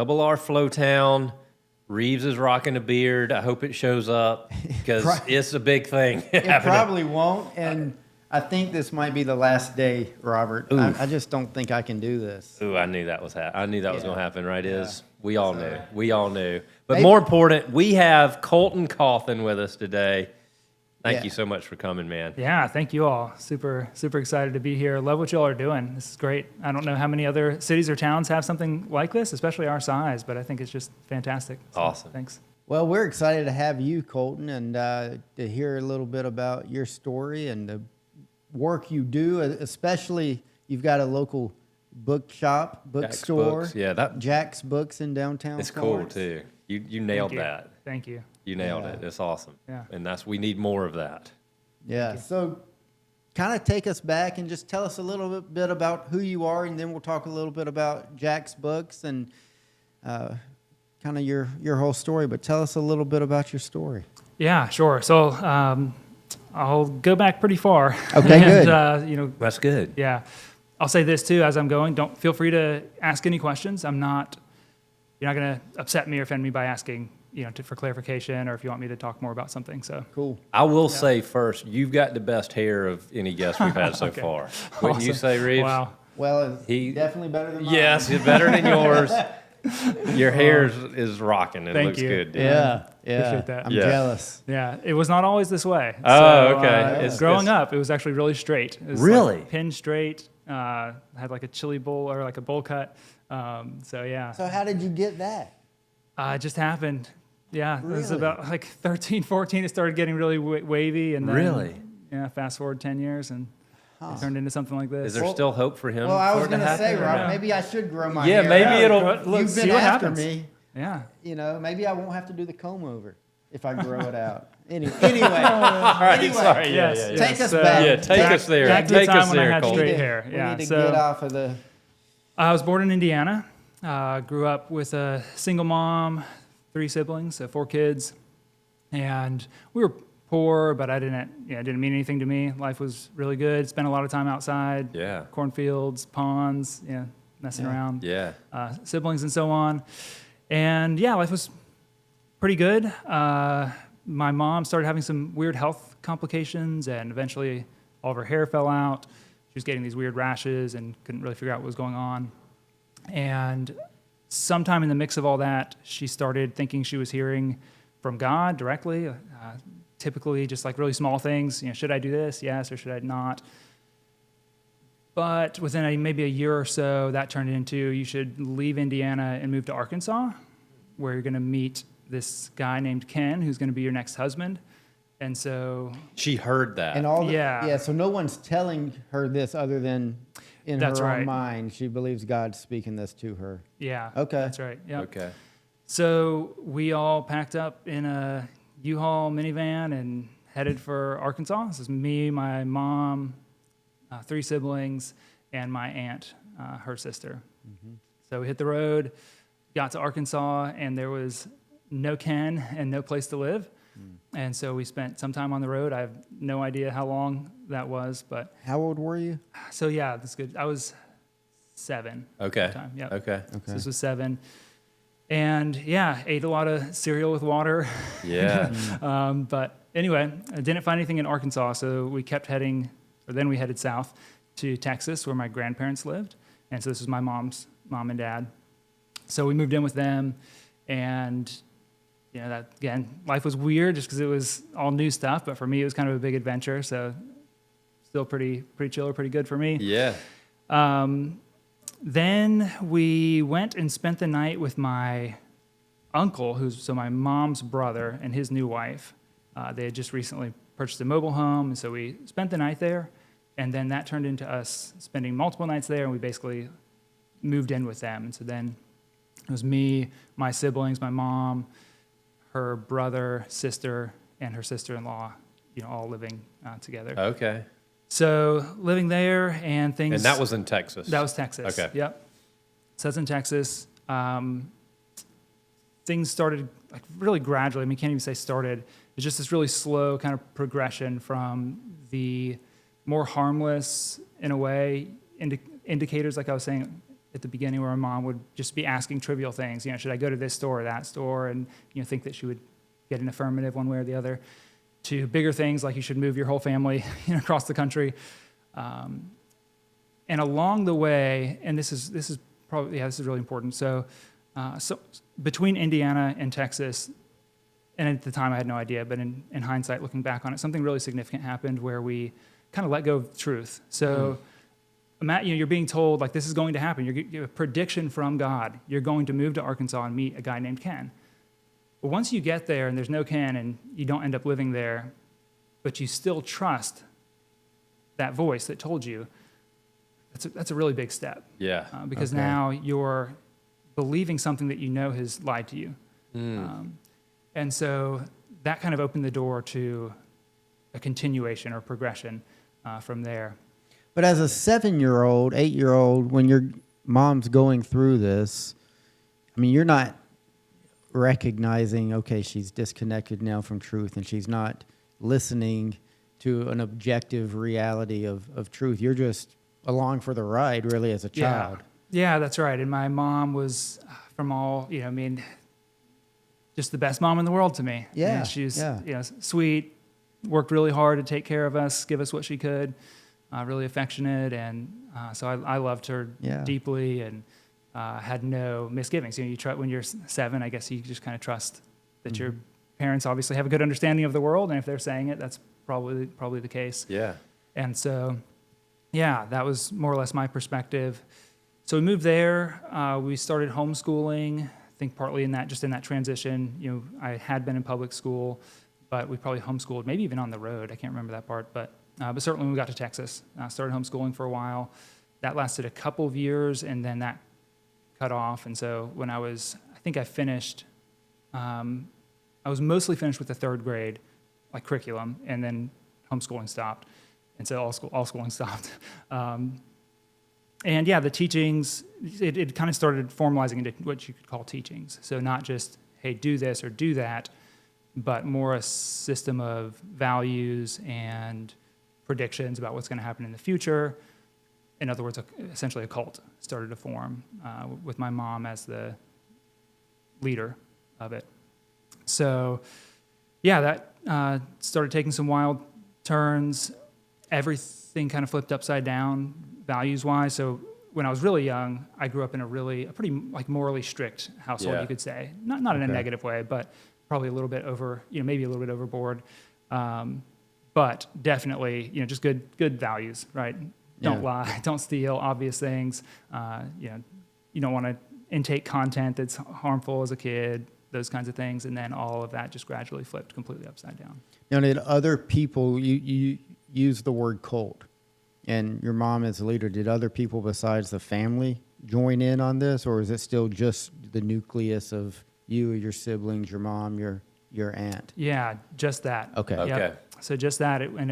Double R Flo-Town. Reeves is rocking a beard. I hope it shows up because it's a big thing. It probably won't, and I think this might be the last day, Robert. I just don't think I can do this. Ooh, I knew that was I knew that was going to happen, right? Yeah. We all knew. We all knew. But Maybe. more important, we have Colton Cauthen with us today. Thank Yeah. you so much for coming, man. Yeah, thank you all. Super excited to be here. Love what y'all are doing. This is great. I don't know how many other cities or towns have something like this, especially our size, but I think it's just fantastic. So, Awesome. Thanks. Well, we're excited to have you, Colton, and to hear a little bit about your story and the work you do, especially you've got a local bookstore. Books. Yeah, Jack's Books in downtown it's Florence. cool too. You nailed Thank you. that. Thank you. You nailed Yeah. it. It's awesome. Yeah. And we need more of that. Yeah, so kind of take us back and just tell us a little bit about who you are, and then we'll talk a little bit about Jack's Books and kind of your whole story. But tell us a little bit about your story. Yeah, sure. So I'll go back pretty far. Okay, good. And, That's good. yeah. I'll say this too as I'm going. Don't feel free to ask any questions. You're not going to upset me or offend me by asking, for clarification or if you want me to talk more about something. So Cool. I will say first, you've got the best hair of any guest we've had so Okay. far. Wouldn't you Awesome. say, Reeves? Wow. Well, it's He- definitely better than mine. Yes, it's better than yours. Your hair is rocking. It Thank looks you. good. Dude. Yeah. Appreciate that. I'm Yeah. jealous. Yeah, it was not always this way. Oh, okay. Growing up, it was actually really straight. It was Really? like pin straight. Had like a chili bowl or like a bowl cut. So yeah, So how did you get that? it just happened. Yeah, it was Really? about like 13, 14. It started getting really wavy, and then, Really? yeah. Fast forward 10 years, and it turned into something like this. Is there still hope for him? Well, I for was it to going to say, happen, or Rob, no? maybe I should grow my Yeah, hair. maybe out. it'll- Look, You've see been what after happens. me. Yeah. Maybe I won't have to do the comb over if I grow it out. Anyway. All right, anyway, sorry. Yes, Yeah. yes. Take us So, back. Yeah, take us there. Back to the Take time us when I there, had Colton. straight hair. We Yeah. need to So get off of the... I was born in Indiana. Grew up with a single mom, 3 siblings, so 4 kids, and we were poor, but it didn't mean anything to me. Life was really good. Spent a lot of time outside. Yeah. Cornfields, ponds, messing around. Yeah. Siblings and so on. And yeah, life was pretty good. My mom started having some weird health complications, and eventually all of her hair fell out. She was getting these weird rashes and couldn't really figure out what was going on. And sometime in the mix of all that, she started thinking she was hearing from God directly, typically just like really small things. Should I do this? Yes, or should I not? But within maybe a year or so, that turned into you should leave Indiana and move to Arkansas, where you're going to meet this guy named Ken, who's going to be your next husband. And so She heard that. And all Yeah. so no one's telling her this other than in That's her own right. mind. She believes God's speaking this to her. yeah, Okay. that's right. Yeah. Okay. So we all packed up in a U-Haul minivan and headed for Arkansas. This is me, my mom, 3 siblings, and my aunt, her sister. Mm-hmm. So we hit the road, got to Arkansas, and there was no Ken and no place to live. And so we spent some time on the road. I have no idea how long that was, but How old were you? so yeah, that's good. I was 7 Okay. at the time. Yep. Okay. Okay. So this was 7. And yeah, ate a lot of cereal with water. Yeah. But anyway, I didn't find anything in Arkansas, so we kept heading, or then we headed south to Texas, where my grandparents lived. And so this was my mom's mom and dad. So we moved in with them, and that again, life was weird just because it was all new stuff. But for me, it was kind of a big adventure. So still pretty chill or pretty good for me. Yeah. Then we went and spent the night with my uncle, who's my mom's brother, and his new wife. They had just recently purchased a mobile home, and so we spent the night there. And then that turned into us spending multiple nights there, and we basically moved in with them. And so then it was me, my siblings, my mom, her brother, sister, and her sister-in-law, all living together. Okay. So living there and things. And that was in Texas. That was Texas. Okay. Yep. So that's in Texas. Things started like really gradually. I mean, can't even say started. It's just this really slow kind of progression from the more harmless, in a way, indicators, like I was saying at the beginning where my mom would just be asking trivial things. Should I go to this store or that store? And, think that she would get an affirmative one way or the other, to bigger things like you should move your whole family across the country. And along the way, and this is probably, this is really important. So between Indiana and Texas, and at the time I had no idea, but in hindsight, looking back on it, something really significant happened where we kind of let go of truth. So you're being told, like, this is going to happen. You get a prediction from God. You're going to move to Arkansas and meet a guy named Ken. But once you get there and there's no Ken and you don't end up living there, but you still trust that voice that told you, that's a really big step. Yeah. Because now you're believing something that has lied to you. And so that kind of opened the door to a continuation or progression from there. But as a 7-year-old, 8-year-old, when your mom's going through this, I mean, you're not recognizing, okay, she's disconnected now from truth and she's not listening to an objective reality of truth. You're just along for the ride, really, as a child. Yeah, that's right. And my mom was, from all, just the best mom in the world to me. Yeah. And she was, sweet, worked really hard to take care of us, give us what she could, really affectionate. And so I loved her deeply and had no misgivings. You try, when you're 7, I guess you just kind of trust that your parents obviously have a good understanding of the world. And if they're saying it, that's probably the case. Yeah. And so, that was more or less my perspective. So we moved there. We started homeschooling. I think partly in that transition. I had been in public school, but we probably homeschooled, maybe even on the road. I can't remember that part, but certainly when we got to Texas, started homeschooling for a while. That lasted a couple of years, and then that cut off. And so when I think I finished, I was mostly finished with the 3rd grade, like curriculum, and then homeschooling stopped. And so all schooling stopped. And the teachings, it kind of started formalizing into what you could call teachings. So not just, hey, do this or do that, but more a system of values and predictions about what's going to happen in the future. In other words, essentially a cult started to form with my mom as the leader of it. So, that started taking some wild turns. Everything kind of flipped upside down values-wise. So when I was really young, I grew up in a pretty like morally strict household, you could say. Not in a negative way, but probably a little bit maybe a little bit overboard. But definitely, just good values, right? Don't lie, don't steal, obvious things. You don't want to intake content that's harmful as a kid, those kinds of things. And then all of that just gradually flipped completely upside down. Now, did other people, you use the word cult, and your mom as a leader, did other people besides the family join in on this, or is it still just the nucleus of you, your siblings, your mom, your aunt? Yeah, just that. Okay. Yep. So just that, and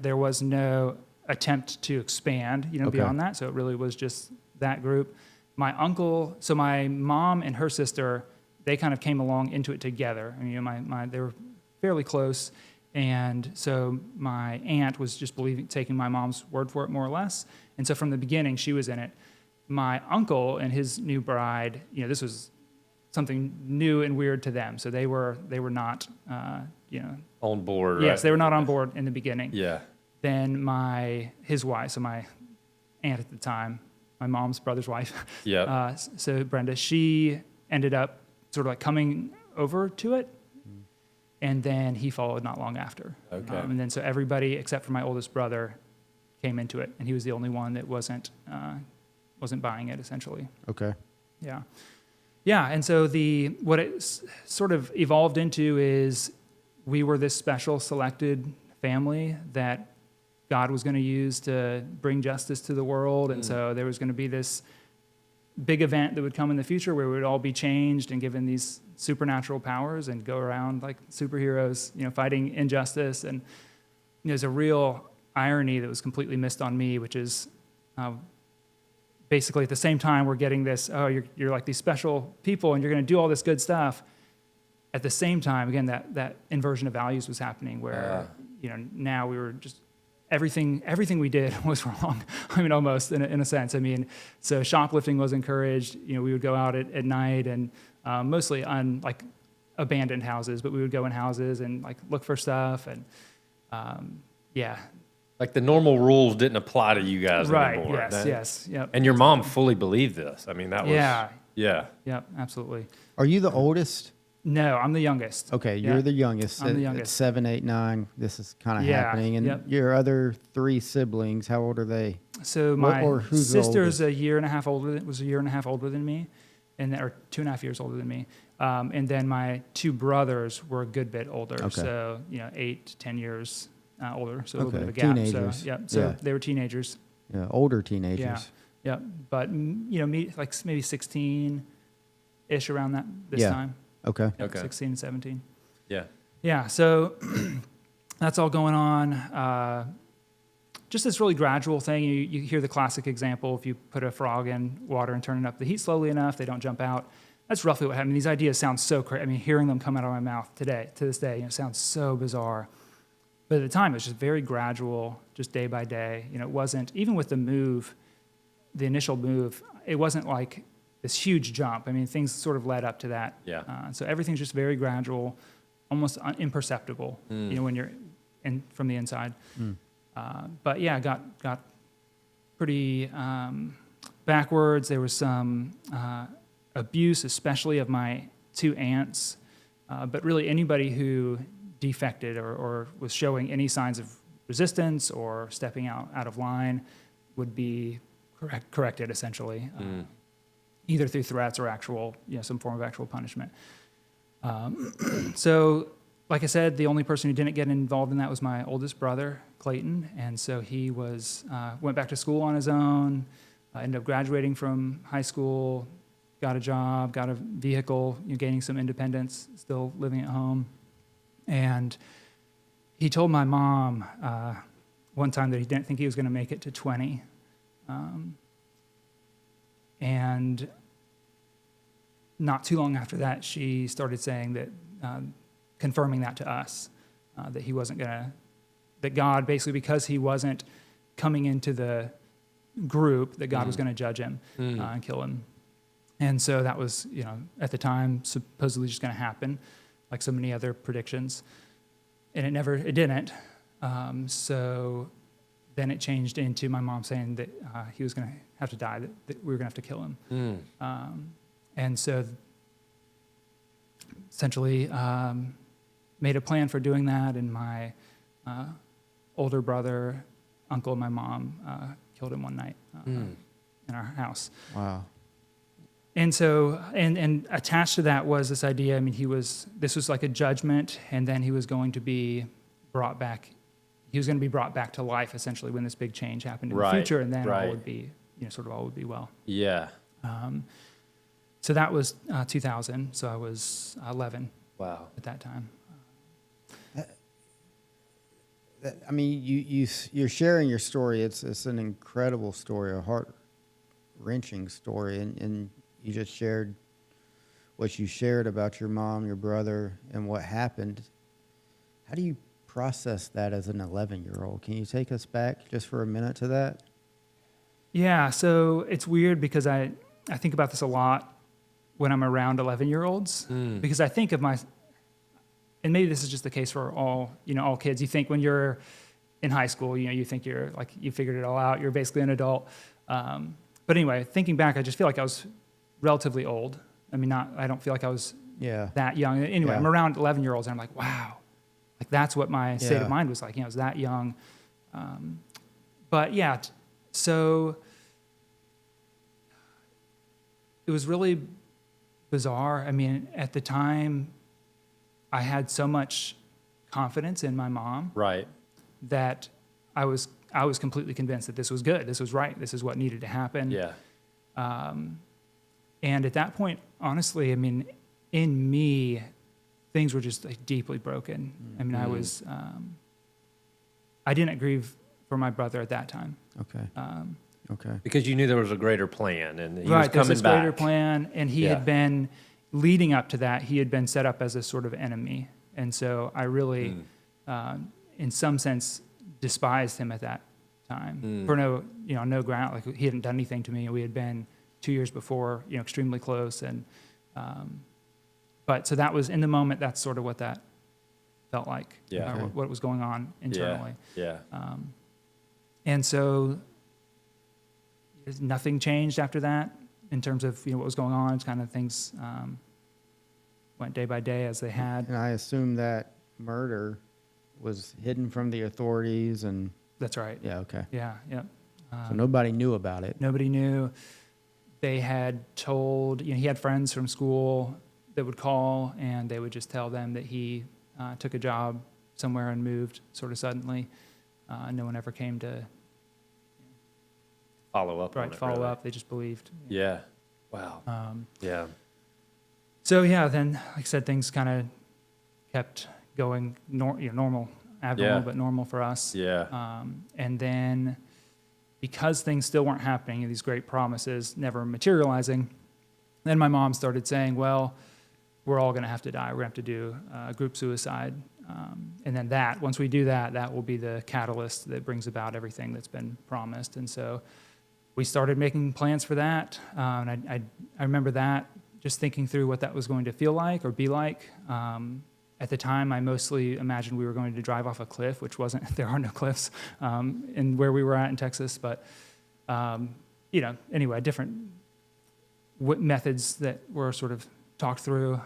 there was no attempt to expand, beyond that. So it really was just that group. My uncle, so my mom and her sister, they kind of came along into it together. I mean, they were fairly close. And so my aunt was just taking my mom's word for it, more or less. And so from the beginning, she was in it. My uncle and his new bride, this was something new and weird to them. So they were not, on board. Yes, right? they were not on board in the beginning. Yeah. Then his wife, so my aunt at the time, my mom's brother's wife. Yeah. So Brenda, she ended up sort of like coming over to it. And then he followed not long after. Okay. And then so everybody except for my oldest brother came into it, and he was the only one that wasn't buying it, essentially. Okay. Yeah. Yeah, and so what it sort of evolved into is we were this special selected family that God was going to use to bring justice to the world, and so there was going to be this big event that would come in the future where we would all be changed and given these supernatural powers and go around like superheroes, fighting injustice. And there's a real irony that was completely missed on me, which is basically at the same time we're getting this, you're like these special people and you're going to do all this good stuff. At the same time, again, that inversion of values was happening where, now we were just everything we did was wrong. I mean, almost in a sense. I mean, so shoplifting was encouraged. You know, we would go out at night and mostly on like abandoned houses, but we would go in houses and like look for stuff and yeah. Like the normal rules didn't apply to you guys anymore. Right, yes, yep. And your mom fully believed this. I mean, that was... Yeah. Yeah. Yep, absolutely. Are you the oldest? No, I'm the youngest. Okay, you're the youngest. I'm the At youngest. 7, 8, 9, this is kind of happening. And yep. your other 3 siblings, how old are they? So my or who's the sister's oldest? a year and a half older than me, or 2.5 years older than me. And then my 2 brothers were a good bit older. Okay. So, 8 to 10 years older. So a little bit of a Okay, gap. teenagers. So Yeah. they were teenagers. Yeah, older teenagers. Yeah. But, me like maybe 16-ish around this Yeah. time. Okay. Okay. 16 and 17. Yeah. Yeah, so that's all going on. Just this really gradual thing. You hear the classic example: if you put a frog in water and turn it up the heat slowly enough, they don't jump out. That's roughly what happened. These ideas sound so crazy. I mean, hearing them come out of my mouth to this day, sounds so bizarre. But at the time, it was just very gradual, just day by day. It wasn't, even with the move, the initial move, it wasn't like this huge jump. I mean, things sort of led up to that. Yeah. So everything's just very gradual, almost imperceptible, when you're from the inside. But yeah, got pretty backwards. There was some abuse, especially of my 2 aunts, but really anybody who defected or was showing any signs of resistance or stepping out of line would be corrected essentially. Either through threats or actual, some form of actual punishment. So, like I said, the only person who didn't get involved in that was my oldest brother, Clayton, and so he went back to school on his own, ended up graduating from high school, got a job, got a vehicle, gaining some independence, still living at home. And he told my mom one time that he didn't think he was going to make it to 20. And not too long after that, she started saying that, confirming that to us, that he wasn't going to, that God, basically because he wasn't coming into the group, that God was going to judge him and kill him. And so that was, at the time, supposedly just going to happen, like so many other predictions. And it didn't. So then it changed into my mom saying that he was going to have to die, that we were going to have to kill him. And so essentially made a plan for doing that, and my older brother, uncle of my mom, killed him one night in our house. Wow. And so, and attached to that was this idea, this was like a judgment, and then he was going to be brought back. He was going to be brought back to life, essentially, when this big change happened in the future, and then all would be, all would be well. Yeah. So that was 2000, so I was 11 Wow. at that time. You're sharing your story. It's an incredible story, a heart-wrenching story, and you just shared what you shared about your mom, your brother, and what happened. How do you process that as an 11-year-old? Can you take us back just for a minute to that? Yeah, so it's weird because I think about this a lot when I'm around 11-year-olds, because I think of and maybe this is just the case for all kids. You think when you're in high school, you think you're like, you figured it all out, you're basically an adult. But anyway, thinking back, I just feel like I was relatively old. I don't feel like I was that young. Anyway, I'm around 11-year-olds and I'm like, wow, like that's what my state of mind was like. I was that young. But yeah, so it was really bizarre. At the time, I had so much confidence in my mom, Right. that I was completely convinced that this was good, this was right, this is what needed to happen. Yeah. And at that point, honestly, in me, things were just like deeply broken. I didn't grieve for my brother at that time. Okay. Okay. Because you knew there was a greater plan, and he was Right, there's coming this back. greater plan, and he had been, leading up to that, he had been set up as a sort of enemy. And so I really, in some sense, despised him at that time for no ground. Like, he hadn't done anything to me. We had been 2 years before, extremely close. And, but so that was in the moment, that's sort of what that felt like, what was going on internally. Yeah. And so nothing changed after that in terms of, what was going on. It's kind of things went day by day as they had. And I assume that murder was hidden from the authorities and... That's right. Yeah, okay. Yeah. So nobody knew about it. Nobody knew. They had told, he had friends from school that would call, and they would just tell them that he took a job somewhere and moved sort of suddenly. No one ever came to follow up. Follow up. They just believed. Yeah. Wow. Yeah. So then, like I said, things kind of kept going normal, abnormal, but normal for us. Yeah. And then, because things still weren't happening and these great promises never materializing, then my mom started saying, well, we're all going to have to die. We're going to have to do group suicide. And then once we do that, that will be the catalyst that brings about everything that's been promised. And so we started making plans for that. And I remember that, just thinking through what that was going to feel like or be like. At the time, I mostly imagined we were going to drive off a cliff, which wasn't, there are no cliffs in where we were at in Texas. But, anyway, different methods that were sort of talked through.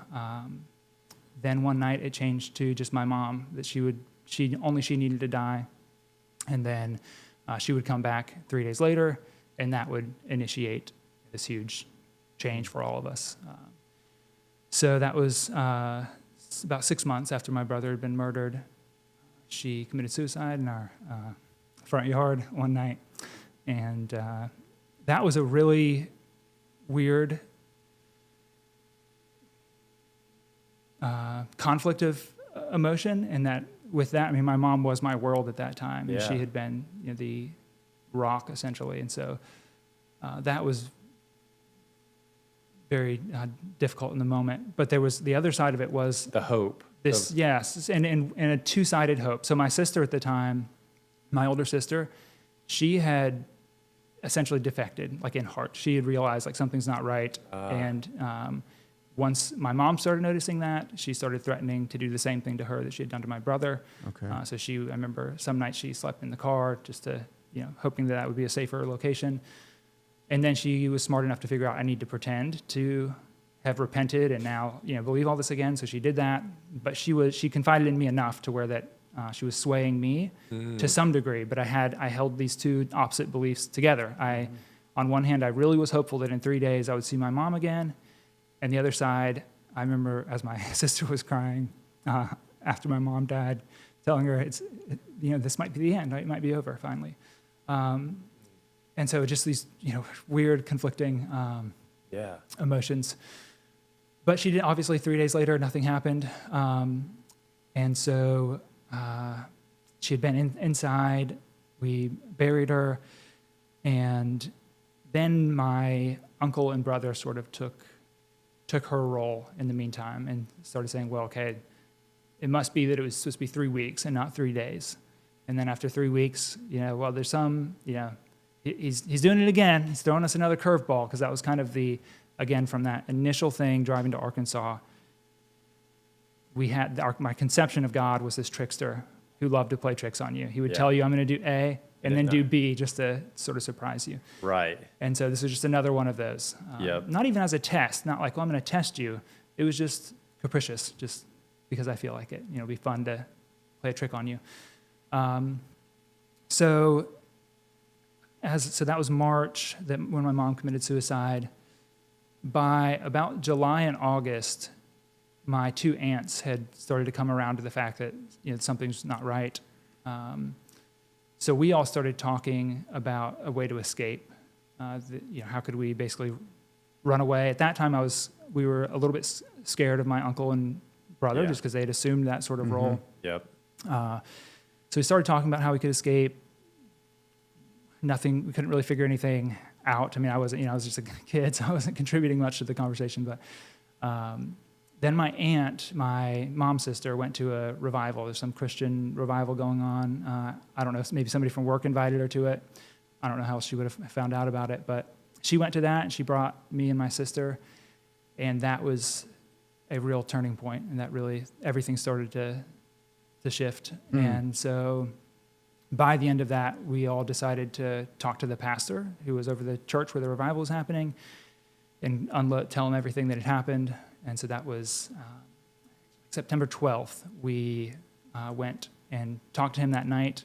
Then one night it changed to just my mom, that she needed to die. And then she would come back 3 days later, and that would initiate this huge change for all of us. So that was about 6 months after my brother had been murdered. She committed suicide in our front yard one night. And that was a really weird conflict of emotion, and that with that, my mom was my world at that time, and she had been the rock essentially, and so that was very difficult in the moment. But there was the other side of it was the hope. And a two-sided hope. So my sister at the time, my older sister, she had essentially defected, like in heart. She had realized like something's not right, and once my mom started noticing that, she started threatening to do the same thing to her that she had done to my brother. Okay. So I remember some nights she slept in the car just to, hoping that would be a safer location. And then she was smart enough to figure out I need to pretend to have repented and now, believe all this again. So she did that, but she confided in me enough to where that she was swaying me to some degree. But I held these two opposite beliefs together. On one hand, I really was hopeful that in 3 days I would see my mom again. And the other side, I remember as my sister was crying after my mom died, telling her, this might be the end, right? It might be over finally. And so just these, weird conflicting emotions. But she did, obviously 3 days later, nothing happened. And so she had been inside, we buried her, and then my uncle and brother sort of took her role in the meantime and started saying, well, okay, it must be that it was supposed to be 3 weeks and not 3 days. And then after 3 weeks, there's some, he's doing it again. He's throwing us another curveball, because that was kind of again, from that initial thing, driving to Arkansas, we had, my conception of God was this trickster who loved to play tricks on you. He would tell you, I'm going to do A, and then do B just to sort of surprise you. Right. And so this was just another one of those. Not even as a test, not like, well, I'm going to test you. It was just capricious, just because I feel like it. It'd be fun to play a trick on you. So that was March when my mom committed suicide. By about July and August, my two aunts had started to come around to the fact that something's not right. So we all started talking about a way to escape. How could we basically run away? At that time, we were a little bit scared of my uncle and brother, just because they had assumed that sort of role. Yep. So we started talking about how we could escape. We couldn't really figure anything out. I mean, I was just a kid, so I wasn't contributing much to the conversation. But then my aunt, my mom's sister, went to a revival. There's some Christian revival going on. I don't know, maybe somebody from work invited her to it. I don't know how else she would have found out about it, but she went to that, and she brought me and my sister, and that was a real turning point, and that really, everything started to shift. And so by the end of that, we all decided to talk to the pastor who was over the church where the revival was happening and tell him everything that had happened. And so that was September 12th. We went and talked to him that night.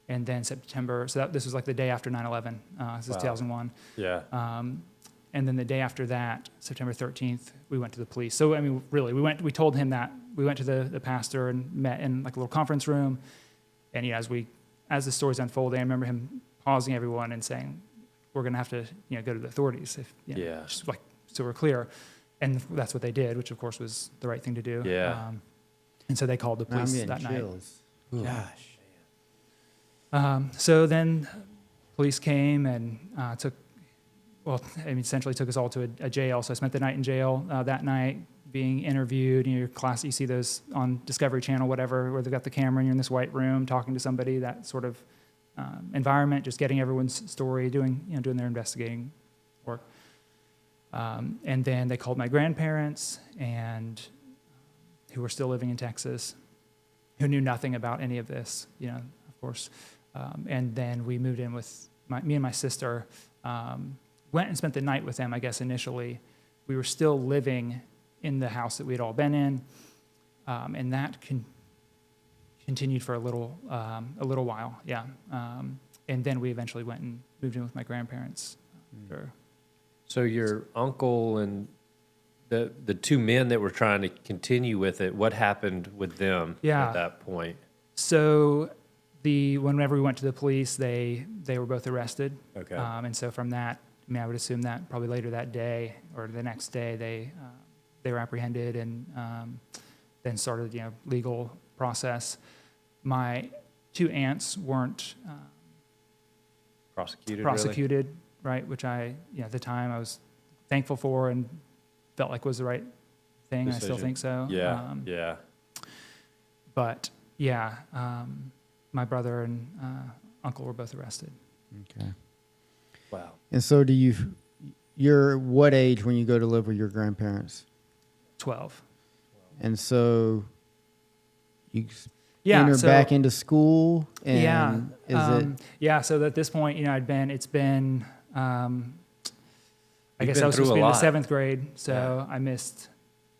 And then this was like the day after 9/11. This is 2001. Yeah. And then the day after that, September 13th, we went to the police. So, I mean, really, we told him that. We went to the pastor and met in like a little conference room. And as the story's unfolding, I remember him pausing everyone and saying, we're going to have to, go to the authorities. Just like, so we're clear. And that's what they did, which of course was the right thing to do. Yeah. And so they called the police I'm that getting night. chills. Gosh. So then police came and essentially took us all to a jail. So I spent the night in jail that night, being interviewed. Your class, you see those on Discovery Channel, whatever, where they've got the camera and you're in this white room talking to somebody, that sort of environment, just getting everyone's story, doing their investigating work. And then they called my grandparents, and who were still living in Texas, who knew nothing about any of this, of course. And then we moved in with me and my sister, went and spent the night with them, I guess, initially. We were still living in the house that we had all been in, and that continued for a little while, yeah. And then we eventually went and moved in with my grandparents. So your uncle and the two men that were trying to continue with it, what happened with them at that point? So whenever we went to the police, they were both arrested. Okay. And so from that, I would assume that probably later that day or the next day, they were apprehended and then started legal process. My two aunts weren't prosecuted, really? Right? Which at the time I was thankful for and felt like was the right thing. Decision. I still think so. Yeah. But my brother and uncle were both arrested. Okay. Wow. And so you're what age when you go to live with your grandparents? 12. And so you enter back into school, and so at this point, it's been I guess I was supposed to be in the 7th grade, so I missed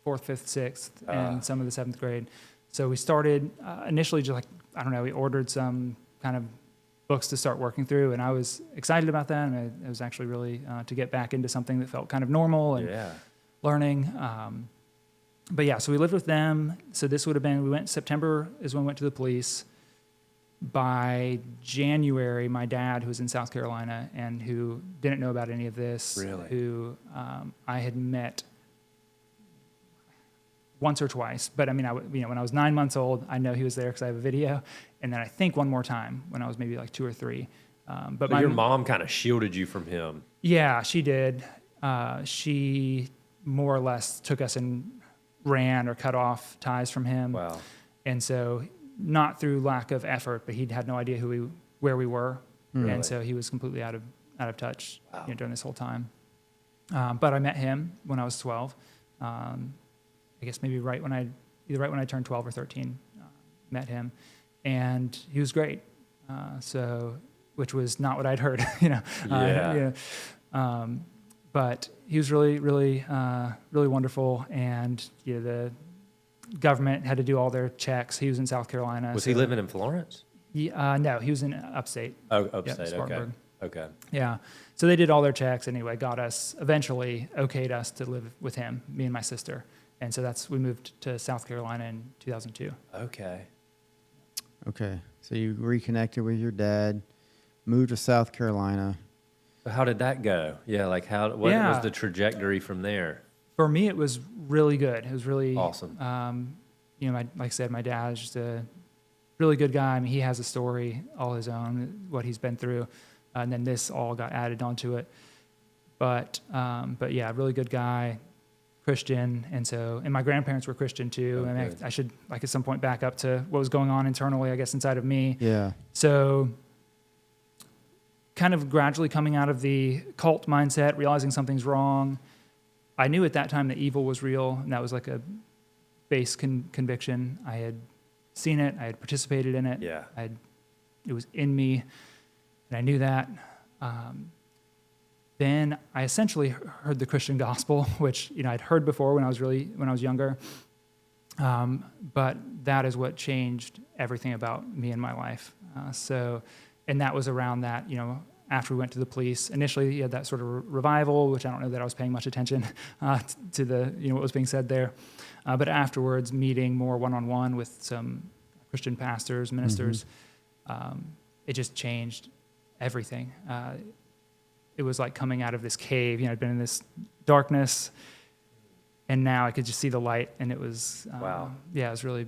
4th, 5th, 6th, and some of the 7th grade. So we started initially just we ordered some kind of books to start working through, and I was excited about that, and it was actually really to get back into something that felt kind of normal and learning. So we lived with them. So this would have been, September is when we went to the police. By January, my dad, who was in South Carolina and who didn't know about any of this, who I had met once or twice, but when I was 9 months old, I know he was there because I have a video, and then I think one more time when I was maybe like 2 or 3. But your mom kind of shielded you from him. Yeah, she did. She more or less took us and ran or cut off ties from him. Wow. And so, not through lack of effort, but he had no idea where we were, and so he was completely out of touch during this whole time. But I met him when I was 12. I guess maybe right when I turned 12 or 13, met him, and he was great. Which was not what I'd heard, but he was really, really, really wonderful, and the government had to do all their checks. He was in South Carolina. Was he living in Florence? No, he was in upstate. Oh, upstate. Yep, Spartanburg. Okay. Yeah. So they did all their checks anyway, eventually okayed us to live with him, me and my sister. And so we moved to South Carolina in 2002. Okay. So you reconnected with your dad, moved to South Carolina. How did that go? Yeah, what was the trajectory from there? For me, it was really good. It was really awesome. Like I said, my dad is just a really good guy. He has a story all his own, what he's been through, and then this all got added onto it. But yeah, really good guy. Christian, and my grandparents were Christian too. Oh, I should at some point back up to what was going on internally, I guess, inside of me. Yeah. So kind of gradually coming out of the cult mindset, realizing something's wrong. I knew at that time that evil was real, and that was like a base conviction. I had seen it. I had participated in it. Yeah. It was in me, and I knew that. Then I essentially heard the Christian gospel, which I'd heard before when I was younger. But that is what changed everything about me and my life. And that was around that, after we went to the police. Initially, you had that sort of revival, which I don't know that I was paying much attention to the what was being said there. But afterwards, meeting more one-on-one with some Christian pastors, ministers, it just changed everything. It was like coming out of this cave. I'd been in this darkness, and now I could just see the light, and it was, wow. Yeah, it was really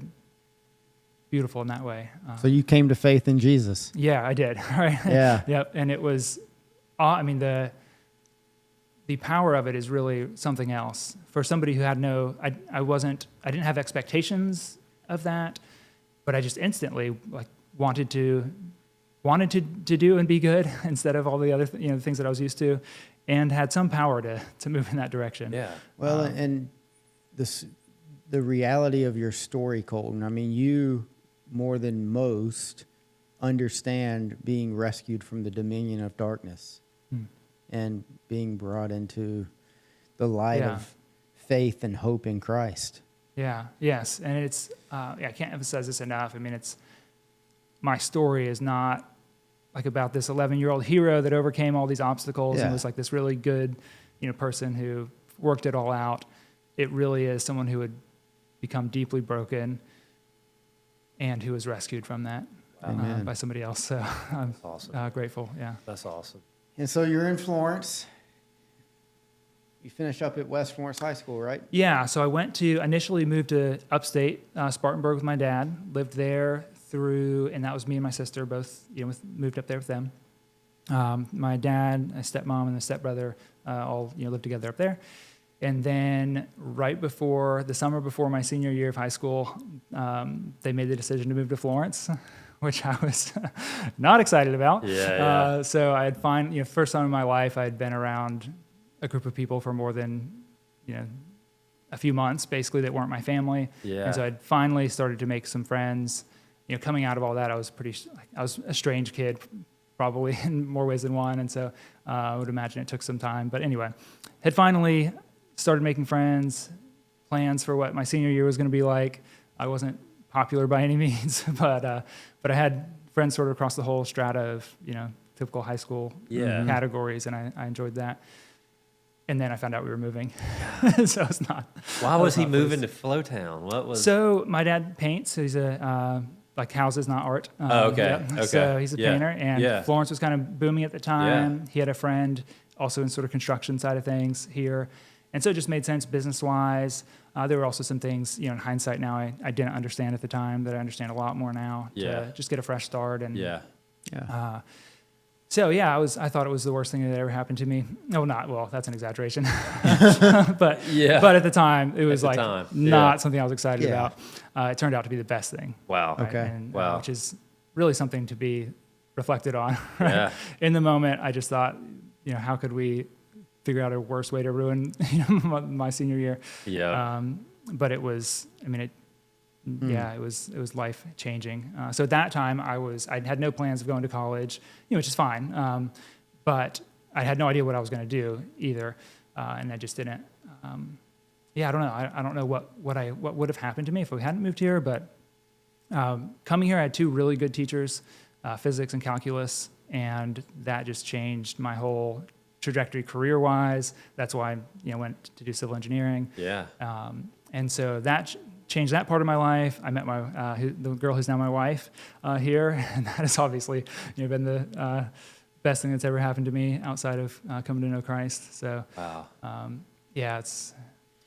beautiful in that way. So you came to faith in Jesus. Yeah, I did. Right. Yeah. Yep. And it was, the power of it is really something else. For somebody who had I didn't have expectations of that, but I just instantly wanted to do and be good instead of all the other things that I was used to, and had some power to move in that direction. Yeah. Well, and the reality of your story, Colton, you more than most understand being rescued from the dominion of darkness and being brought into the light of faith and hope in Christ. Yeah. Yes. And it's, I can't emphasize this enough. My story is not about this 11-year-old hero that overcame all these obstacles and was this really good, person who worked it all out. It really is someone who had become deeply broken and who was rescued from that by somebody else. So I'm awesome. Grateful. Yeah. That's awesome. And so you're in Florence. You finished up at West Florence High School, right? Yeah. So I initially moved to upstate Spartanburg with my dad, lived there and that was me and my sister both, moved up there with them. My dad, a stepmom, and a stepbrother all, lived together up there. And then right before the summer before my senior year of high school, they made the decision to move to Florence, which I was not excited about. Yeah. So I'd first time in my life, I'd been around a group of people for more than, a few months, basically, that weren't my family. Yeah. And so I'd finally started to make some friends. Coming out of all that, I was a strange kid, probably in more ways than one. And so I would imagine it took some time. But anyway, had finally started making friends, plans for what my senior year was going to be like. I wasn't popular by any means, but I had friends sort of across the whole strata of, typical high school categories, and I enjoyed that. And then I found out we were moving, so it's not. Why was he moving to Flo-Town? What was? So my dad paints. So he's houses, not art. Okay. Okay. So he's a painter, and Florence was kind of booming at the time. Yeah. He had a friend also in sort of construction side of things here, and so it just made sense business-wise. There were also some things, in hindsight now, I didn't understand at the time that I understand a lot more now. To just get a fresh start and So I thought it was the worst thing that ever happened to me. No, not well. That's an exaggeration, but at the time it was not something I was excited about. It turned out to be the best thing. Wow. Okay. And, wow. Which is really something to be reflected on. Right? Yeah. In the moment, I just thought, how could we figure out a worse way to ruin my senior year? Yeah. But it was. It was life changing. So at that time, I had no plans of going to college, which is fine. But I had no idea what I was going to do either, and I just didn't. I don't know. I don't know what would have happened to me if we hadn't moved here. But coming here, I had two really good teachers, physics and calculus, and that just changed my whole trajectory career-wise. That's why I went to do civil engineering. Yeah. And so that changed that part of my life. I met the girl who's now my wife here, and that has obviously been the best thing that's ever happened to me outside of coming to know Christ. So, wow. It's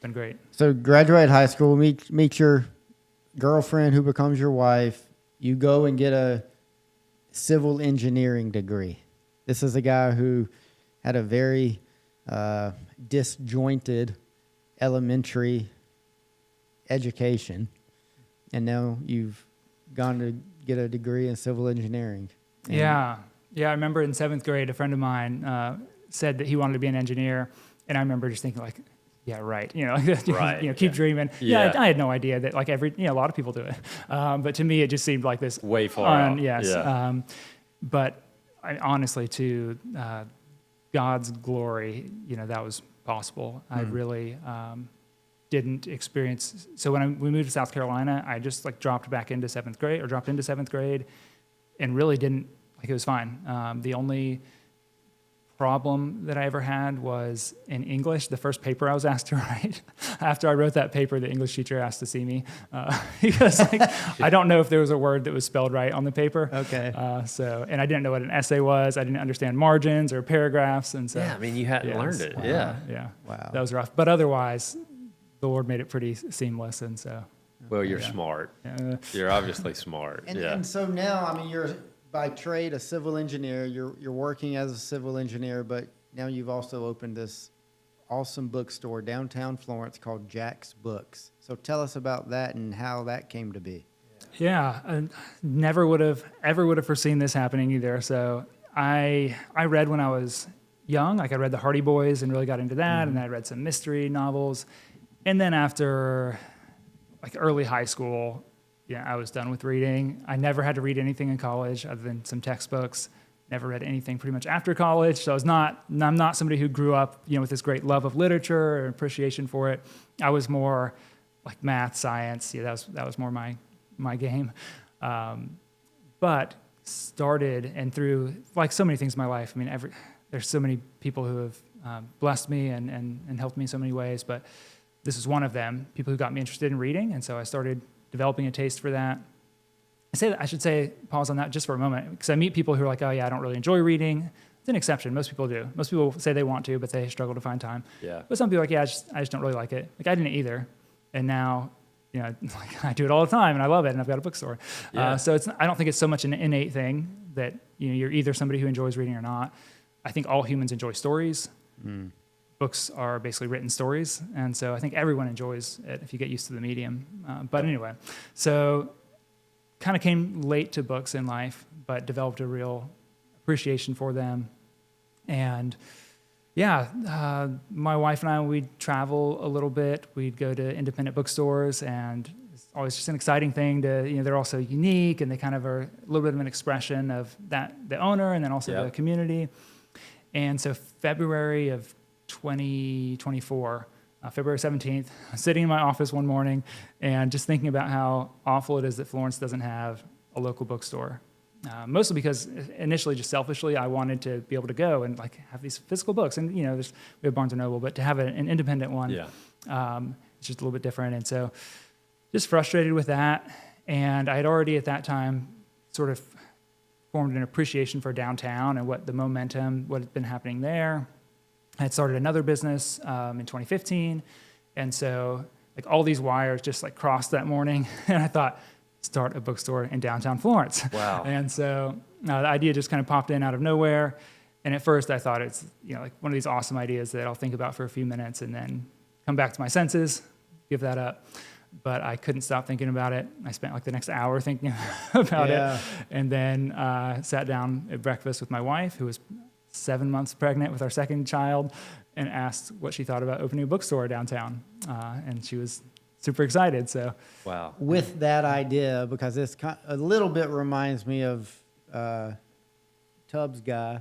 been great. So graduate high school, meet your girlfriend who becomes your wife. You go and get a civil engineering degree. This is a guy who had a very disjointed elementary education, and now you've gone to get a degree in civil engineering. And Yeah. I remember in 7th grade, a friend of mine said that he wanted to be an engineer, and I remember just thinking like, yeah, right. Right. Keep dreaming. Yeah. I had no idea that like a lot of people do it. But to me, it just seemed like this Way far out. Yes. Yeah. But honestly, to God's glory, that was possible. I really didn't experience. So when we moved to South Carolina, I just like dropped into 7th grade, and really didn't it was fine. The only problem that I ever had was in English. The first paper I was asked to write, after I wrote that paper, the English teacher asked to see me because I don't know if there was a word that was spelled right on the paper. Okay. And I didn't know what an essay was. I didn't understand margins or paragraphs, and so Yeah, I mean, you hadn't learned it. Wow. yeah. Wow. That was rough. But otherwise, the Lord made it pretty seamless, and so. Well, you're smart. You're obviously smart. And so now, I mean, you're by trade a civil engineer. You're working as a civil engineer, but now you've also opened this awesome bookstore downtown Florence called Jack's Books. So tell us about that and how that came to be. Yeah, I never would have foreseen this happening either. So I read when I was young. Like I read the Hardy Boys and really got into that, and then I read some mystery novels, and then after like early high school, I was done with reading. I never had to read anything in college other than some textbooks. Never read anything pretty much after college. So I'm not somebody who grew up, with this great love of literature or appreciation for it. I was more like math, science. That was more my game. But started and through like so many things in my life. I mean, there's so many people who have blessed me and helped me in so many ways. But this is one of them. People who got me interested in reading, and so I started developing a taste for that. I should pause on that just for a moment, because I meet people who are like, oh yeah, I don't really enjoy reading. It's an exception. Most people do. Most people say they want to, but they struggle to find time. Yeah. But some people are like, yeah, I just don't really like it. Like I didn't either. And now, I do it all the time and I love it, and I've got a bookstore. Yeah. So I don't think it's so much an innate thing that, you're either somebody who enjoys reading or not. I think all humans enjoy stories. Books are basically written stories, and so I think everyone enjoys it if you get used to the medium. But anyway, so kind of came late to books in life, but developed a real appreciation for them. And my wife and I, we'd travel a little bit. We'd go to independent bookstores, and it's always just an exciting thing to, they're also unique, and they kind of are a little bit of an expression of the owner and then also the community. And so February of 2024, February 17th, I was sitting in my office one morning and just thinking about how awful it is that Florence doesn't have a local bookstore. Mostly because initially, just selfishly, I wanted to be able to go and like have these physical books. And, we have Barnes & Noble, but to have an independent one, it's just a little bit different. And so just frustrated with that. And I had already at that time sort of formed an appreciation for downtown and what had been happening there. I had started another business in 2015, and so like all these wires just like crossed that morning, and I thought, start a bookstore in downtown Florence. Wow! And so the idea just kind of popped in out of nowhere, and at first I thought it's like one of these awesome ideas that I'll think about for a few minutes and then come back to my senses, give that up. But I couldn't stop thinking about it. I spent like the next hour thinking about it, and then sat down at breakfast with my wife, who was 7 months pregnant with our second child, and asked what she thought about opening a bookstore downtown. And she was super excited. So, wow. With that idea, because it's a little bit reminds me of Tubbs guy.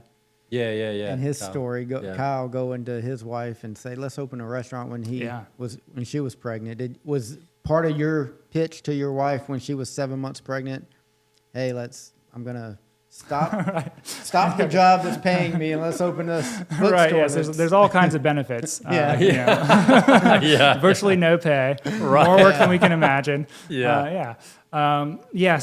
Yeah. And his Kyle. story, Kyle going to his wife and say, "Let's open a restaurant." When she was pregnant, was part of your pitch to your wife when she was 7 months pregnant. Hey, I'm gonna stop the job that's paying me, and let's open this bookstore. Right, yes, there's all kinds of benefits. Virtually no pay, more work than we can imagine. Yes,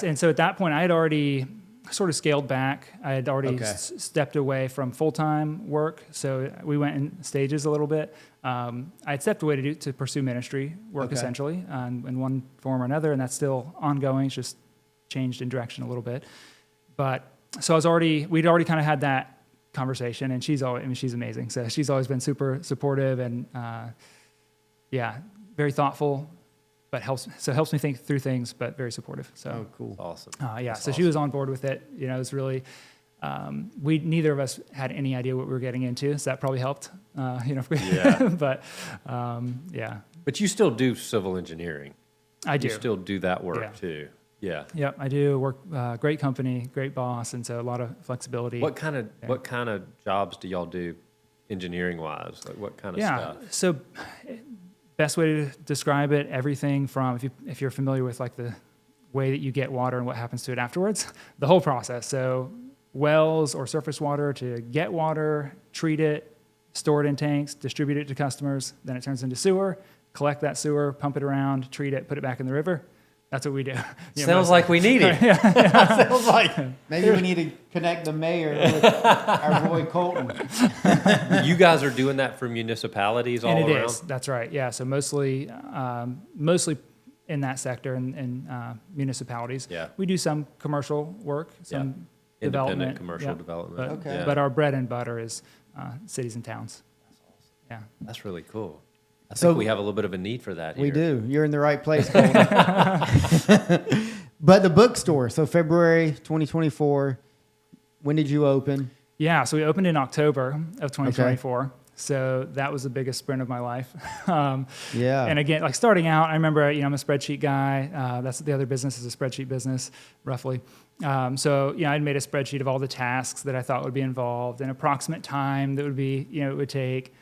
and so at that point, I had already sort of scaled back. I had already stepped away from full-time work, so we went in stages a little bit. I had stepped away to pursue ministry work, essentially, in one form or another, and that's still ongoing. It's just changed in direction a little bit. But so we'd already kind of had that conversation, and she's amazing. So she's always been super supportive, and yeah, very thoughtful, but helps me think through things, but very supportive. So Oh, cool. Awesome. yeah, That's so she was on board with it. You know, it was really, neither of us had any idea what we were getting into, so that probably helped. You know, Yeah. but yeah, But you still do civil engineering. I do. You still do that work Yeah. too. Yeah. Yep, I do work. Great company, great boss, and so a lot of flexibility. What kind of jobs do y'all do, engineering wise? Like what kind of stuff? So best way to describe it, everything from if you're familiar with like the way that you get water and what happens to it afterwards, the whole process. So wells or surface water to get water, treat it, store it in tanks, distribute it to customers, then it turns into sewer, collect that sewer, pump it around, treat it, put it back in the river. That's what we do. Sounds like we need it. Sounds like maybe we need to connect the mayor with our boy Colton. You guys are doing that for municipalities all And it around? is. That's right. Yeah. So mostly in that sector in municipalities. Yeah. We do some commercial work, some development. Independent commercial yeah. development. Okay. But our bread and butter is cities and towns. Yeah. That's really cool. I So- think we have a little bit of a need for that here. We do. You're in the right place, Colton. But the bookstore. So February 2024. When did you open? Yeah. So we opened in October of 2024. So that was the biggest sprint of my life. Yeah. And again, like starting out, I remember, you know, I'm a spreadsheet guy. That's the other business is a spreadsheet business, roughly. So, you know, I'd made a spreadsheet of all the tasks that I thought would be involved and approximate time that would be, you know, it would take.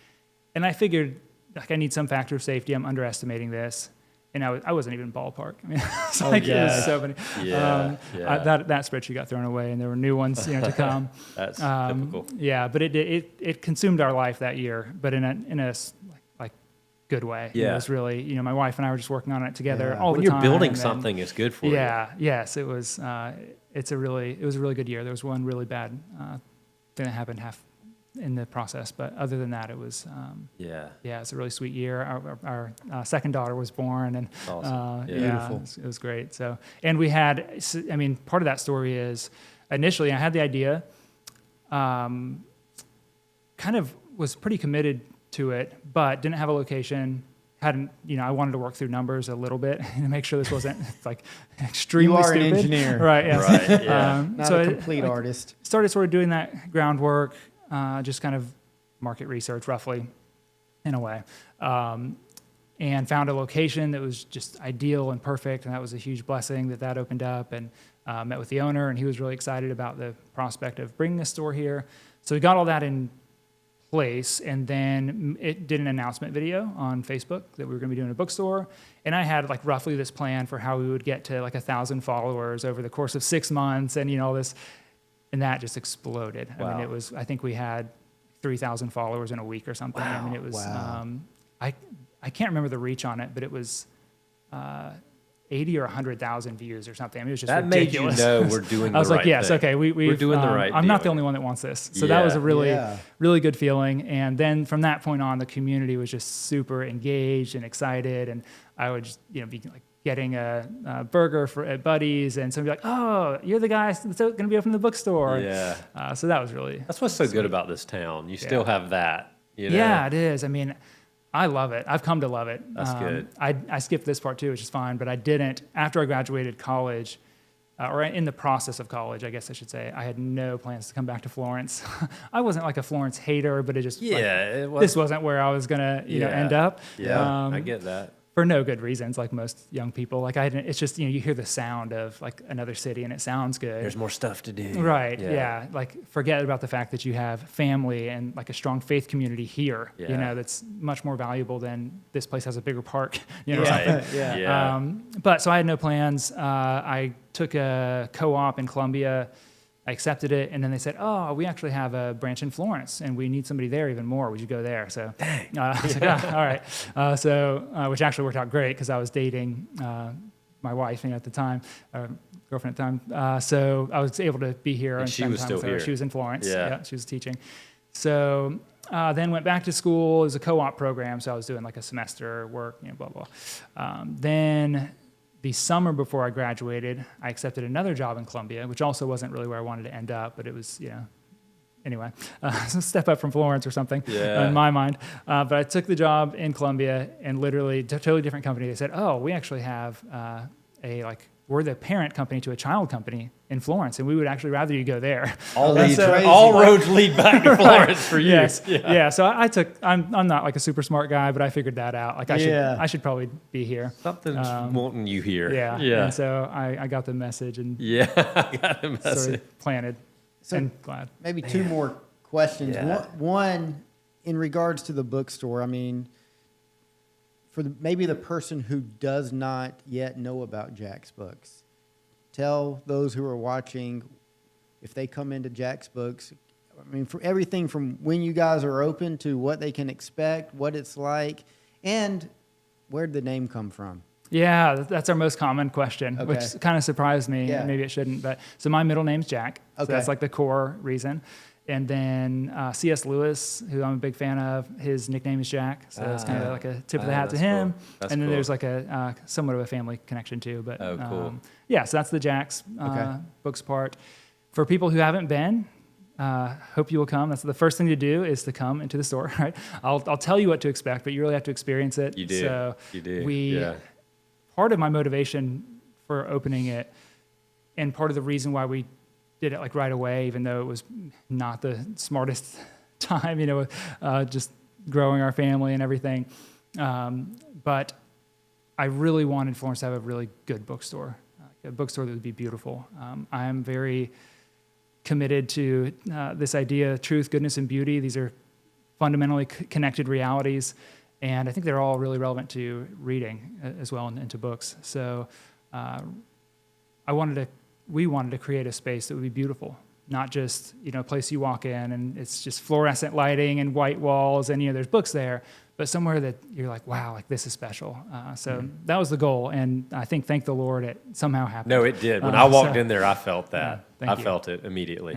And I figured, like, I need some factor of safety. I'm underestimating this. And I wasn't even ballpark. I mean, it's like, it was so many. Yeah, That spreadsheet got thrown away, and there were new ones, you know, to come. That's typical. Yeah, but it consumed our life that year, but in a like good way. Yeah. It was really, you know, my wife and I were just working on it together all When the you're time. building and then- something, it's good for you. Yeah. Yes, it was. It was a really good year. There was one really bad thing that happened in the process, but other than that, it was. Yeah. Yeah, it's a really sweet year. Our second daughter was born, and Awesome. Yeah. Beautiful. it was great. So, and we had, I mean, part of that story is initially I had the idea, kind of was pretty committed to it, but didn't have a location. Hadn't, you know, I wanted to work through numbers a little bit and make sure this wasn't like extremely You are stupid. an engineer. Right? Yes. Right. Yeah. Not so a I- complete I artist. started sort of doing that groundwork, just kind of market research roughly in a way. And found a location that was just ideal and perfect. And that was a huge blessing that opened up, and met with the owner, and he was really excited about the prospect of bringing a store here. So we got all that in place, and then it did an announcement video on Facebook that we were going to be doing a bookstore. And I had like roughly this plan for how we would get to like 1,000 followers over the course of 6 months, and you know, all this, and that just exploded. I Wow. mean, I think we had 3,000 followers in a week or something. I mean, it was, Wow. I can't remember the reach on it, but it was 80 or 100,000 views or something. I mean, it was just That ridiculous. made you know we're doing the right I was like, yes, thing. okay, we're doing the right I'm not deal. the only one that wants this. So that was a Yeah. really good feeling. And then from that point on, the community was just super engaged and excited. And I would just, you know, be like getting a burger at Buddy's, and somebody like, oh, you're the guy that's going to be opening the bookstore. Yeah. So that was really. That's what's so good about this town. You still have that. You know? Yeah, it is. I mean, I love it. I've come to love it. That's good. I skipped this part too, which is fine, but I didn't. After I graduated college, or in the process of college, I guess I should say, I had no plans to come back to Florence. I wasn't like a Florence hater, but it just, like, Yeah. this wasn't where I was going to, you know, end up. Yeah. I get that. For no good reasons, like most young people. Like it's just, you know, you hear the sound of like another city and it sounds good. There's more stuff to do. Right. Yeah. Like forget about the fact that you have family and like a strong faith community here. Yeah. You know, that's much more valuable than this place has a bigger park. You know, or Right. something. Yeah. Yeah. But so I had no plans. I took a co-op in Columbia. I accepted it, and then they said, "Oh, we actually have a branch in Florence, and we need somebody there even more. Would you go there?" So, I was like, "Ah, all right." Which actually worked out great because I was dating my wife at the time, girlfriend at the time. So I was able to be here and she spend was time still with her. here. She was in Florence. Yeah. She was teaching. So then went back to school. It was a co-op program, so I was doing like a semester work, you know, blah blah. Then the summer before I graduated, I accepted another job in Columbia, which also wasn't really where I wanted to end up, but it was, you know, anyway, step up from Florence or something Yeah. in my mind. But I took the job in Columbia, and literally totally different company. They said, "Oh, we actually have we're the parent company to a child company in Florence, and we would actually rather you go there." All All roads lead back to Florence for you. Yes. Yeah. Yeah. So I'm not like a super smart guy, but I figured that out. Like I should probably be here. Something's wanting you here. Yeah. Yeah. And so I got the message and Yeah. I got the sort message. of planted So and glad. maybe two more questions. Yeah. One, in regards to the bookstore, I mean, for maybe the person who does not yet know about Jack's Books, tell those who are watching, if they come into Jack's Books, I mean, for everything from when you guys are open to what they can expect, what it's like, and where did the name come from? Yeah, that's our most common question, Okay. which kind of surprised me. Yeah. Maybe it shouldn't, but so my middle name's Jack. So Okay. that's like the core reason. And then C.S. Lewis, who I'm a big fan of, his nickname is Jack. So it's kind of like a tip of the hat to that's him. cool. That's and then cool. there's like a somewhat of a family connection too. But Oh, cool. yeah, so that's the Jack's Okay. books part. For people who haven't been, hope you will come. That's the first thing to do is to come into the store, right? I'll tell you what to expect, but you really have to experience it. You do. So You do. we part of my motivation for opening it, and part of the reason why we did it like right away, even though it was not the smartest time, just growing our family and everything. But I really wanted Florence to have a really good bookstore, a bookstore that would be beautiful. I am very committed to this idea of truth, goodness, and beauty. These are fundamentally connected realities, and I think they're all really relevant to reading as well and to books. So we wanted to create a space that would be beautiful, not just a place you walk in and it's just fluorescent lighting and white walls and there's books there, but somewhere that you're like, wow, like this is special. So that was the goal, and I think, thank the Lord, it somehow happened. No, it did. When I walked so- in there, I felt that. Thank I you. felt it immediately.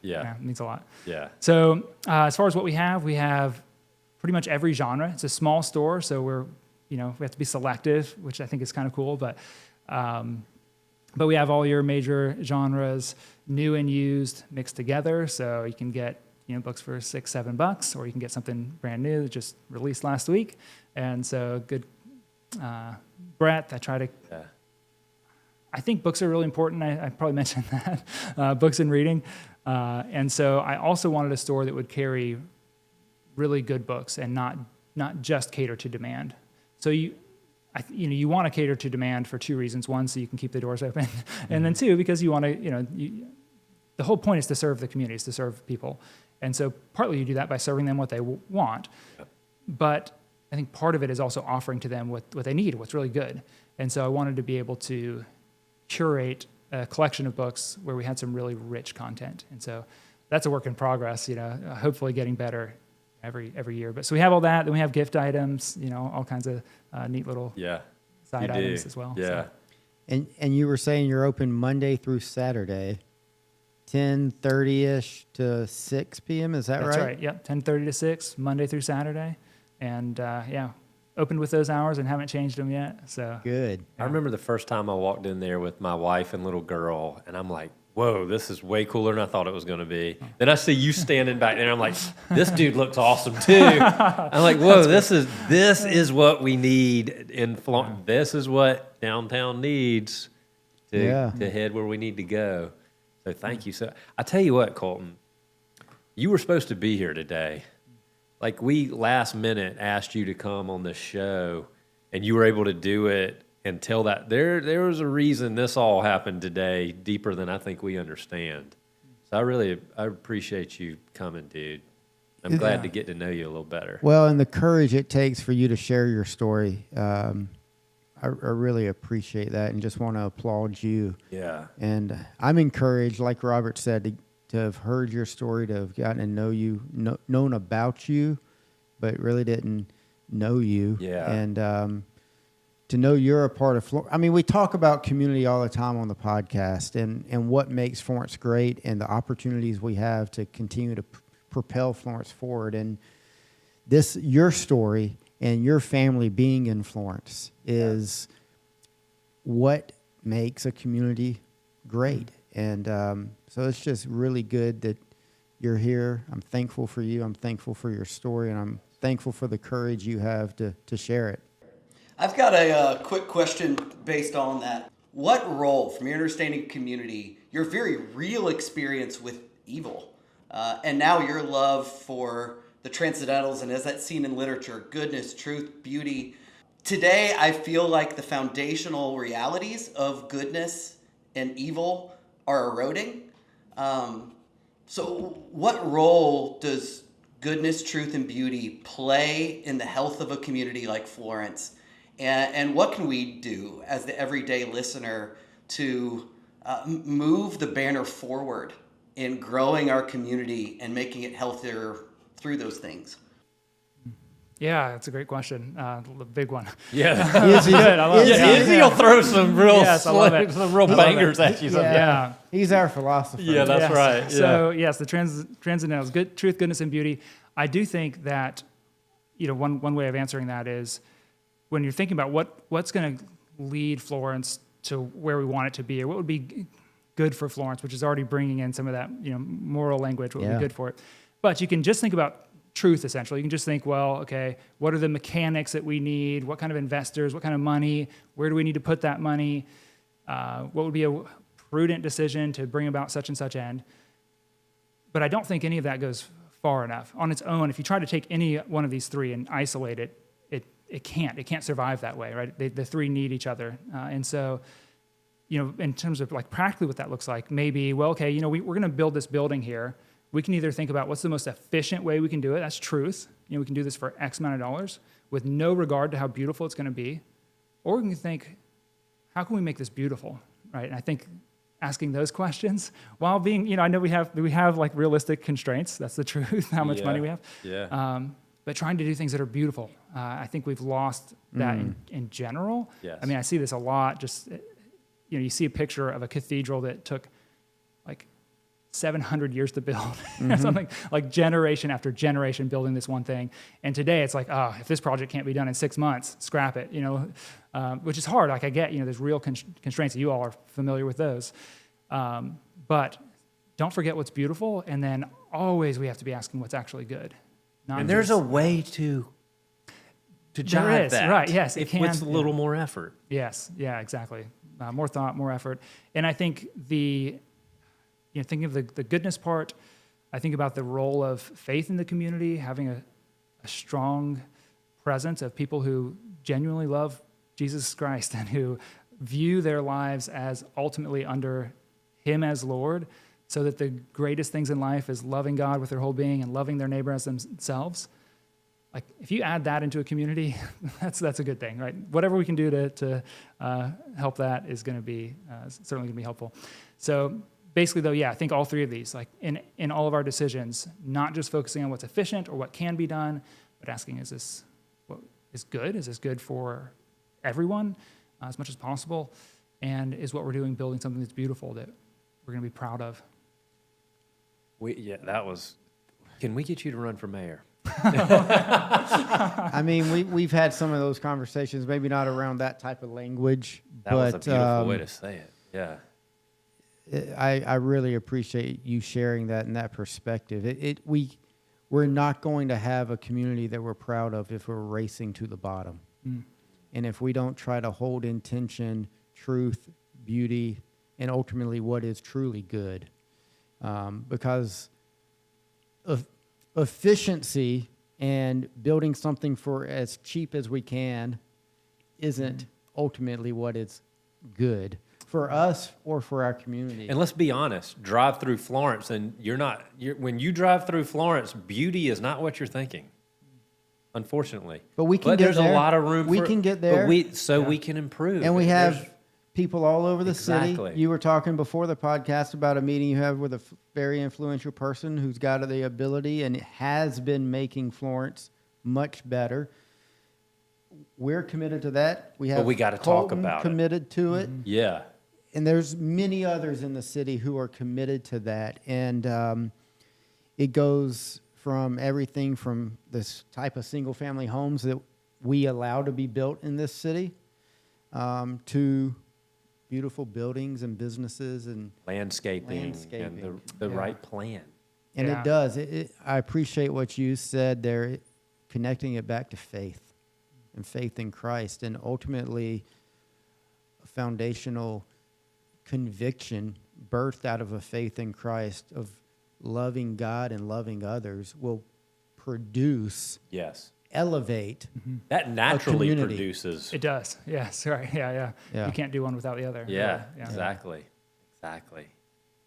Yeah, it means a lot. Yeah. So as far as what we have pretty much every genre. It's a small store, so we have to be selective, which I think is kind of cool, but we have all your major genres, new and used, mixed together. So you can get books for $6-7, or you can get something brand new that just released last week. And so good breadth. I think books are really important. I probably mentioned that, books and reading. And so I also wanted a store that would carry really good books and not just cater to demand. So you want to cater to demand for two reasons. One, so you can keep the doors open, and then two, because you want to, the whole point is to serve the community, is to serve people. And so partly you do that by serving them what they want, but I think part of it is also offering to them what they need, what's really good. And so I wanted to be able to curate a collection of books where we had some really rich content. And so that's a work in progress, hopefully getting better every year. But so we have all that, then we have gift items, all kinds of neat little side items as well. Yeah. So. And you were saying you're open Monday through Saturday, 10:30ish to 6 p.m. Is that right? That's right. Yep. 10:30 to 6, Monday through Saturday, and opened with those hours and haven't changed them yet. So Good. I remember the first time I walked in there with my wife and little girl, and I'm like, whoa, this is way cooler than I thought it was going to be. Then I see you standing back there, and I'm like, this dude looks awesome too. I'm like, whoa, this is what we need in Florence. This is what downtown needs to head where we need to go. So thank you. So I tell you what, Colton, you were supposed to be here today. Like, we last minute asked you to come on the show, and you were able to do it and tell that there was a reason this all happened today, deeper than I think we understand. So I appreciate you coming, dude. I'm glad to get to know you a little better. Well, and the courage it takes for you to share your story, I really appreciate that, and just want to applaud you. Yeah. And I'm encouraged, like Robert said, to have heard your story, to have gotten to know you, known about you, but really didn't know you. Yeah. And to know you're a part of Florence. I mean, we talk about community all the time on the podcast, and what makes Florence great, and the opportunities we have to continue to propel Florence forward. And your story and your family being in Florence is what makes a community great. And so it's just really good that you're here. I'm thankful for you. I'm thankful for your story, and I'm thankful for the courage you have to share it. I've got a quick question based on that. What role, from your understanding of community, your very real experience with evil, and now your love for the transcendentals, and as that's seen in literature, goodness, truth, beauty. Today, I feel like the foundational realities of goodness and evil are eroding. So what role does goodness, truth, and beauty play in the health of a community like Florence? And what can we do as the everyday listener to move the banner forward in growing our community and making it healthier through those things? Yeah, that's a great question. The big one. Yeah. Izzy, Good. I love it. Yeah, Izzy will throw some real, Yes, I love it. some real bangers at you. Yeah. He's our philosopher. Yeah, that's Yes. right. Yeah. So yes, the transcendentals, good truth, goodness, and beauty. I do think that, one way of answering that is when you're thinking about what's going to lead Florence to where we want it to be, or what would be good for Florence, which is already bringing in some of that moral language, what would be good for it. But you can just think about truth, essentially. You can just think, well, okay, what are the mechanics that we need? What kind of investors? What kind of money? Where do we need to put that money? What would be a prudent decision to bring about such and such end? But I don't think any of that goes far enough. On its own, if you try to take any one of these three and isolate it, it can't survive that way, right? The three need each other. And so, in terms of like practically what that looks like, maybe, well, okay, we're going to build this building here. We can either think about what's the most efficient way we can do it. That's truth. We can do this for X amount of dollars with no regard to how beautiful it's going to be. Or we can think, how can we make this beautiful, right? And I think asking those questions while being, I know we have like realistic constraints. That's the truth, how much money we have. Yeah. But trying to do things that are beautiful. I think we've lost that in general. Yes. I mean, I see this a lot. Just, you see a picture of a cathedral that took like 700 years to build, something like generation after generation building this one thing. And today it's like, if this project can't be done in 6 months, scrap it, which is hard. Like I get, there's real constraints. You all are familiar with those. But don't forget what's beautiful. And then always we have to be asking what's actually good. And there's a way to There jive is, that. right, yes, it can, with a little more effort. Yes, yeah, exactly. More thought, more effort. And I think thinking of the goodness part, I think about the role of faith in the community, having a strong presence of people who genuinely love Jesus Christ and who view their lives as ultimately under Him as Lord, so that the greatest things in life is loving God with their whole being and loving their neighbor as themselves. Like if you add that into a community, that's a good thing, right? Whatever we can do to help that is going to be certainly going to be helpful. So basically, though, I think all three of these, like in all of our decisions, not just focusing on what's efficient or what can be done, but asking, is this what is good? Is this good for everyone as much as possible? And is what we're doing building something that's beautiful that we're going to be proud of? That was. Can we get you to run for mayor? I mean, we've had some of those conversations, maybe not around that type of language. That was a beautiful way to say it. Yeah. I really appreciate you sharing that and that perspective. We're not going to have a community that we're proud of if we're racing to the bottom. And if we don't try to hold in tension truth, beauty, and ultimately what is truly good. Because of efficiency and building something for as cheap as we can isn't ultimately what is good for us or for our community. And let's be honest, drive through Florence, and when you drive through Florence, beauty is not what you're thinking, unfortunately. But we can get there's there. a lot of room We can get there. But we can improve. And we There's- have people all over the city. You were talking before the podcast about a meeting you have with a very influential person who's got the ability and has been making Florence much better. We're committed to that. We have we gotta talk Colton about it. committed to it. Yeah. And there's many others in the city who are committed to that. And it goes from everything from this type of single-family homes that we allow to be built in this city to beautiful buildings and businesses and Landscaping. And the right plan. And Yeah. it does. I appreciate what you said there, connecting it back to faith and faith in Christ, and ultimately a foundational conviction birthed out of a faith in Christ of loving God and loving others will produce, Yes. elevate. That naturally community. produces. It does. Yes. Right. Yeah. Yeah. You can't do one without the other. Yeah, exactly.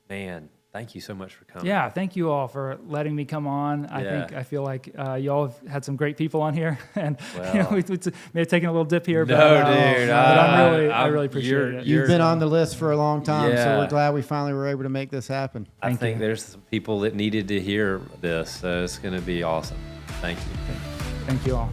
Man, thank you so much for coming. Yeah, thank you all for letting me come on. I feel like y'all have had some great people on here, and we may have taken a little dip here. No, but, dude, but I really appreciate it. You've been on the list for a long time, so Yeah. we're glad we finally were able to make this happen. I think there's some people that needed to hear this, so it's going to be awesome. Thank you. Thank you all.